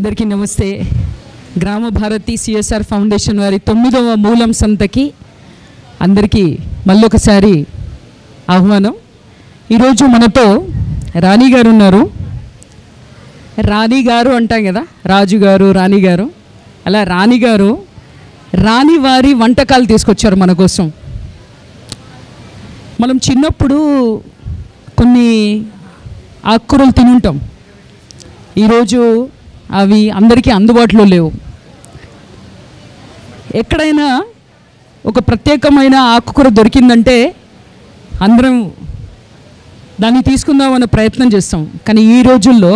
అందరికీ నమస్తే. గ్రామ భారతి సిఎస్ఆర్ ఫౌండేషన్ వారి 9వ మూలం సంతకి అందరికీ మళ్ళొకసారి ఆహ్వానం. ఈరోజు మనతో రాణి గారు ఉన్నారు. రాణి గారు అంటాం కదా, రాజు గారు, రాణి గారు. అలా రాణి గారు రాణి వారి వంటకాలు తీసుకొచ్చారు మన కోసం. మనం చిన్నప్పుడు కొన్ని ఆకుకూరలు తినుంటాం. ఈరోజు అవి అందరికీ అందుబాటులో లేవు. ఎక్కడైనా ఒక ప్రత్యేకమైన ఆకుకూర దొరికిందంటే అందరం దాన్ని తీసుకుందామన్న ప్రయత్నం చేస్తాం. కానీ ఈ రోజుల్లో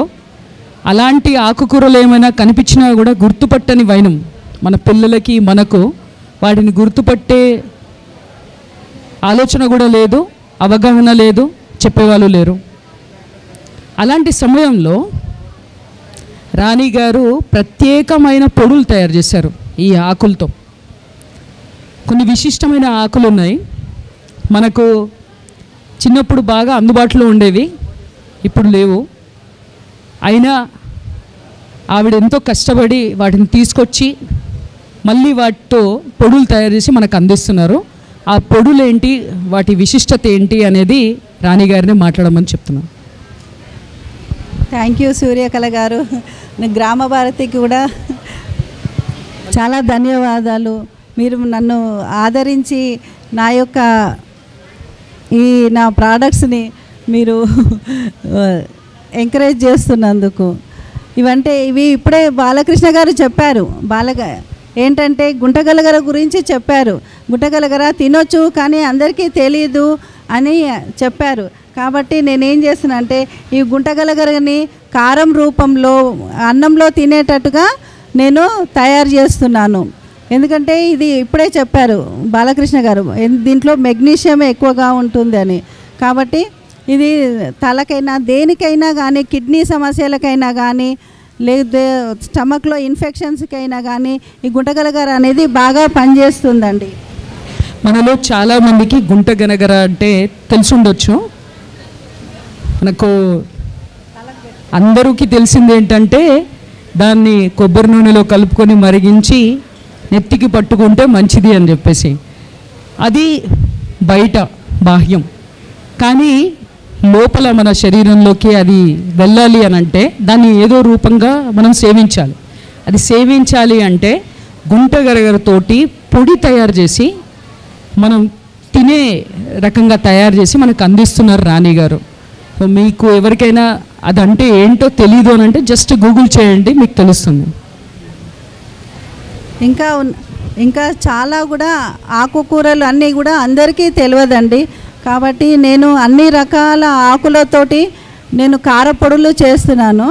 అలాంటి ఆకుకూరలు ఏమైనా కనిపించినా కూడా గుర్తుపట్టని వైనం. మన పిల్లలకి మనకు వాటిని గుర్తుపట్టే ఆలోచన కూడా లేదు, అవగాహన లేదు, చెప్పేవాళ్ళు లేరు. అలాంటి సమయంలో రాణి గారు ప్రత్యేకమైన పొడులు తయారు చేశారు ఈ ఆకులతో. కొన్ని విశిష్టమైన ఆకులు ఉన్నాయి. మనకు చిన్నప్పుడు బాగా అందుబాటులో ఉండేవి, ఇప్పుడు లేవు. అయినా ఆవిడ ఎంతో కష్టపడి వాటిని తీసుకొచ్చి మళ్ళీ వాటితో పొడులు తయారు చేసి మనకు అందిస్తున్నారు. ఆ పొడులు ఏంటి, వాటి విశిష్టత ఏంటి అనేది రాణి గారిని మాట్లాడమని చెప్తున్నాను. థ్యాంక్ యూ సూర్యకళ గారు. గ్రామ భారతికి కూడా చాలా ధన్యవాదాలు. మీరు నన్ను ఆదరించి నా ప్రోడక్ట్స్ని మీరు ఎంకరేజ్ చేస్తున్నందుకు. ఇవి ఇప్పుడే బాలకృష్ణ గారు చెప్పారు. ఏంటంటే గుంటగలగర గురించి చెప్పారు. గుంటగలగర తినొచ్చు కానీ అందరికీ తెలియదు అని చెప్పారు. కాబట్టి నేనేం చేస్తున్నానంటే ఈ గుంటగలగరని కారం రూపంలో అన్నంలో తినేటట్టుగా నేను తయారు చేస్తున్నాను. ఎందుకంటే ఇది ఇప్పుడే చెప్పారు బాలకృష్ణ గారు, దీంట్లో మెగ్నీషియం ఎక్కువగా ఉంటుంది అని. కాబట్టి ఇది తలకైనా దేనికైనా కానీ, కిడ్నీ సమస్యలకైనా కానీ, లేదా స్టమక్లో ఇన్ఫెక్షన్స్కైనా కానీ ఈ గుంటగలగర అనేది బాగా పనిచేస్తుందండి. మనలో చాలామందికి గుంటగనగర అంటే తెలుసుండొచ్చు. మనకు అందరికీ తెలిసింది ఏంటంటే దాన్ని కొబ్బరి నూనెలో కలుపుకొని మరిగించి నెత్తికి పట్టుకుంటే మంచిది అని చెప్పేసి. అది బయట బాహ్యం. కానీ లోపల మన శరీరంలోకి అది వెళ్ళాలి అని అంటే దాన్ని ఏదో రూపంగా మనం సేవించాలి. అది సేవించాలి అంటే గుంటగరగరతోటి పొడి తయారు చేసి మనం తినే రకంగా తయారు చేసి మనకు అందిస్తున్నారు రాణి గారు. మీకు ఎవరికైనా అదంటే ఏంటో తెలీదు అని అంటే జస్ట్ గూగుల్ చేయండి, మీకు తెలుస్తుంది. ఇంకా చాలా కూడా ఆకుకూరలు అన్నీ కూడా అందరికీ తెలియదండి. కాబట్టి నేను అన్ని రకాల ఆకులతోటి నేను కారపొడులు చేస్తున్నాను.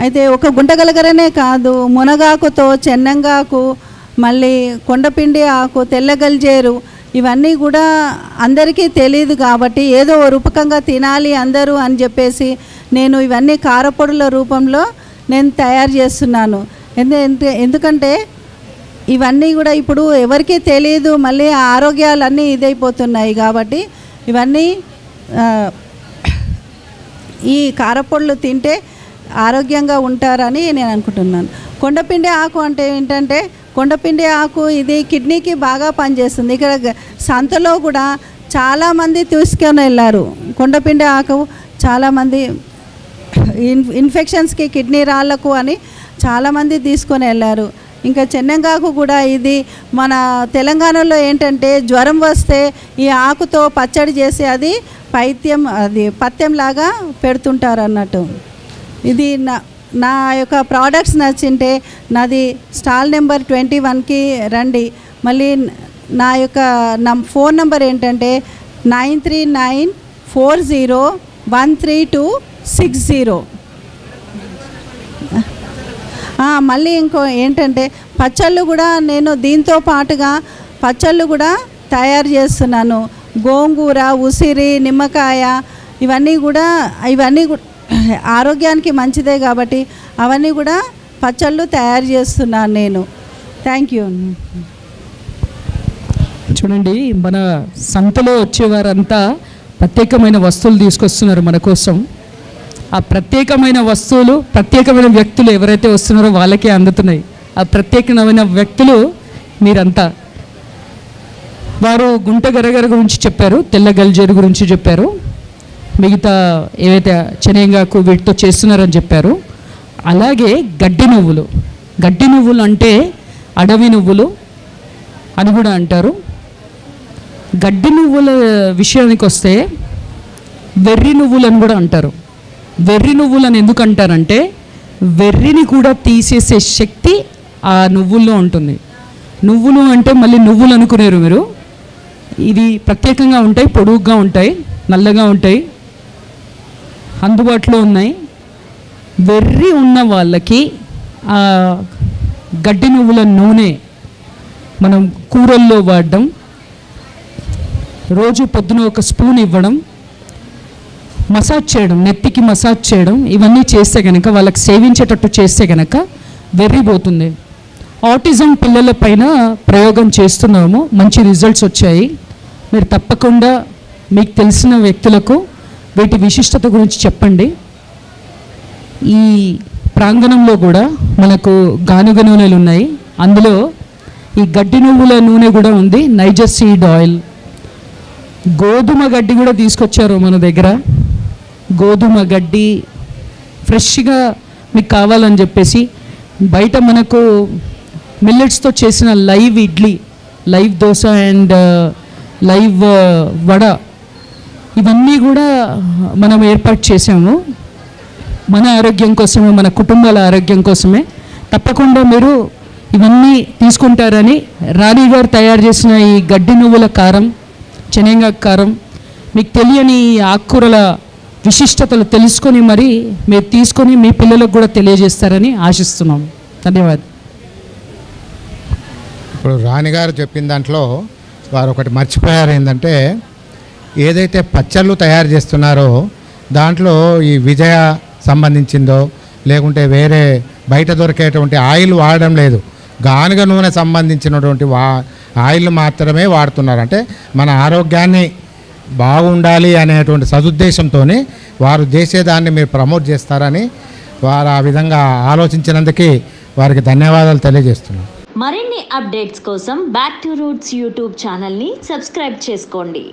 అయితే ఒక గుంటగలగరనే కాదు, మునగాకుతో, చెన్నంగాకు, మళ్ళీ కొండపిండి ఆకు, తెల్లగల్జేరు, ఇవన్నీ కూడా అందరికీ తెలియదు. కాబట్టి ఏదో రూపకంగా తినాలి అందరూ అని చెప్పేసి నేను ఇవన్నీ కారపొడుల రూపంలో నేను తయారు చేస్తున్నాను. ఎందుకంటే ఇవన్నీ కూడా ఇప్పుడు ఎవరికీ తెలియదు, మళ్ళీ ఆరోగ్యాలన్నీ ఇదైపోతున్నాయి. కాబట్టి ఇవన్నీ ఈ కారపొడులు తింటే ఆరోగ్యంగా ఉంటారని నేను అనుకుంటున్నాను. కొండపిండి ఆకు అంటే ఏంటంటే, కొండపిండి ఆకు ఇది కిడ్నీకి బాగా పనిచేస్తుంది. ఇక్కడ సంతలో కూడా చాలామంది తీసుకొని వెళ్ళారు. కొండపిండి ఆకు చాలామంది ఇన్ఫెక్షన్స్కి, కిడ్నీ రాళ్లకు అని చాలామంది తీసుకొని వెళ్ళారు. ఇంకా చెన్నంగాకు కూడా ఇది మన తెలంగాణలో ఏంటంటే జ్వరం వస్తే ఈ ఆకుతో పచ్చడి చేసి అది పథ్యంలాగా పెడుతుంటారు అన్నట్టు. ఇది నా యొక్క ప్రోడక్ట్స్ నచ్చింటే నాది స్టాల్ నెంబర్ 21కి రండి. మళ్ళీ నా ఫోన్ నెంబర్ ఏంటంటే 9394013260. మళ్ళీ ఇంకో ఏంటంటే పచ్చళ్ళు కూడా నేను దీంతో పాటుగా పచ్చళ్ళు కూడా తయారు చేస్తున్నాను. గోంగూర, ఉసిరి, నిమ్మకాయ ఇవన్నీ కూడా ఆరోగ్యానికి మంచిదే కాబట్టి అవన్నీ కూడా పచ్చళ్ళు తయారు చేస్తున్నాను నేను. Thank you. చూడండి, మన సంతలో వచ్చేవారంతా ప్రత్యేకమైన వస్తువులు తీసుకొస్తున్నారు మన కోసం. ఆ ప్రత్యేకమైన వస్తువులు, ప్రత్యేకమైన వ్యక్తులు ఎవరైతే వస్తున్నారో వాళ్ళకే అందుతున్నాయి. ఆ ప్రత్యేకమైన వ్యక్తులు మీరంతా. వారు గుంట గరగర గురించి చెప్పారు, తెల్ల గల్జేరు గురించి చెప్పారు, మిగతా ఏవైతే శనగకు వీటితో చేస్తున్నారని చెప్పారు. అలాగే గడ్డి నువ్వులు, గడ్డి నువ్వులు అంటే అడవి నువ్వులు అని కూడా అంటారు. గడ్డి నువ్వుల విషయానికి వస్తే వెర్రి నువ్వులు అని కూడా అంటారు. వెర్రి నువ్వులు అని ఎందుకు అంటారంటే వెర్రిని కూడా తీసేసే శక్తి ఆ నువ్వుల్లో ఉంటుంది. నువ్వులు అంటే మళ్ళీ నువ్వులు అనుకునేరు మీరు. ఇవి ప్రత్యేకంగా ఉంటాయి, పొడుగ్గా ఉంటాయి, నల్లగా ఉంటాయి, అందుబాటులో ఉన్నాయి. వెర్రి ఉన్న వాళ్ళకి ఆ గడ్డి నువ్వుల నూనె మనం కూరల్లో వాడడం, రోజు పొద్దున ఒక స్పూన్ ఇవ్వడం, మసాజ్ చేయడం, నెత్తికి మసాజ్ చేయడం, ఇవన్నీ చేస్తే కనుక, వాళ్ళకి సేవించేటట్టు చేస్తే కనుక వెర్రిపోతుంది. ఆటిజం పిల్లల పైన ప్రయోగం చేస్తున్నాము, మంచి రిజల్ట్స్ వచ్చాయి. మీరు తప్పకుండా మీకు తెలిసిన వ్యక్తులకు వీటి విశిష్టత గురించి చెప్పండి. ఈ ప్రాంగణంలో కూడా మనకు గానుగ నూనెలు ఉన్నాయి, అందులో ఈ గడ్డి నువ్వుల నూనె కూడా ఉంది, నైజర్ సీడ్ ఆయిల్. గోధుమ గడ్డి కూడా తీసుకొచ్చారు మన దగ్గర. గోధుమ గడ్డి ఫ్రెష్గా మీకు కావాలని చెప్పేసి బయట మనకు మిల్లెట్స్తో చేసిన live idli, live dosa and live vada, ఇవన్నీ కూడా మనం ఏర్పాటు చేసాము మన ఆరోగ్యం కోసమే, మన కుటుంబాల ఆరోగ్యం కోసమే. తప్పకుండా మీరు ఇవన్నీ తీసుకుంటారని రాణి గారు తయారు చేసిన ఈ గడ్డి నువ్వుల కారం, శనగ కారం, మీకు తెలియని ఆకుకూరల విశిష్టతలు తెలుసుకొని మరి మీరు తీసుకొని మీ పిల్లలకు కూడా తెలియజేస్తారని ఆశిస్తున్నాం. ధన్యవాదాలు. ఇప్పుడు రాణిగారు చెప్పిన దాంట్లో వారు ఒకటి మర్చిపోయారు, ఏంటంటే ఏదైతే పచ్చళ్ళు తయారు చేస్తున్నారో దాంట్లో ఈ విజయ సంబంధించిందో లేకుంటే వేరే బయట దొరికేటువంటి ఆయిల్ వాడడం లేదు. గానుగ నూనె సంబంధించినటువంటి ఆయిల్ మాత్రమే వాడుతున్నారు. అంటే మన ఆరోగ్యాన్ని బాగుండాలి అనేటువంటి సదుద్దేశంతో వారు చేసేదాన్ని మీరు ప్రమోట్ చేస్తారని వారు ఆ విధంగా ఆలోచించినందుకు వారికి ధన్యవాదాలు తెలియజేస్తున్నాను. మరిన్ని అప్డేట్స్ కోసం బ్యాక్ టు రూట్స్ యూట్యూబ్ ఛానల్ని సబ్స్క్రైబ్ చేసుకోండి.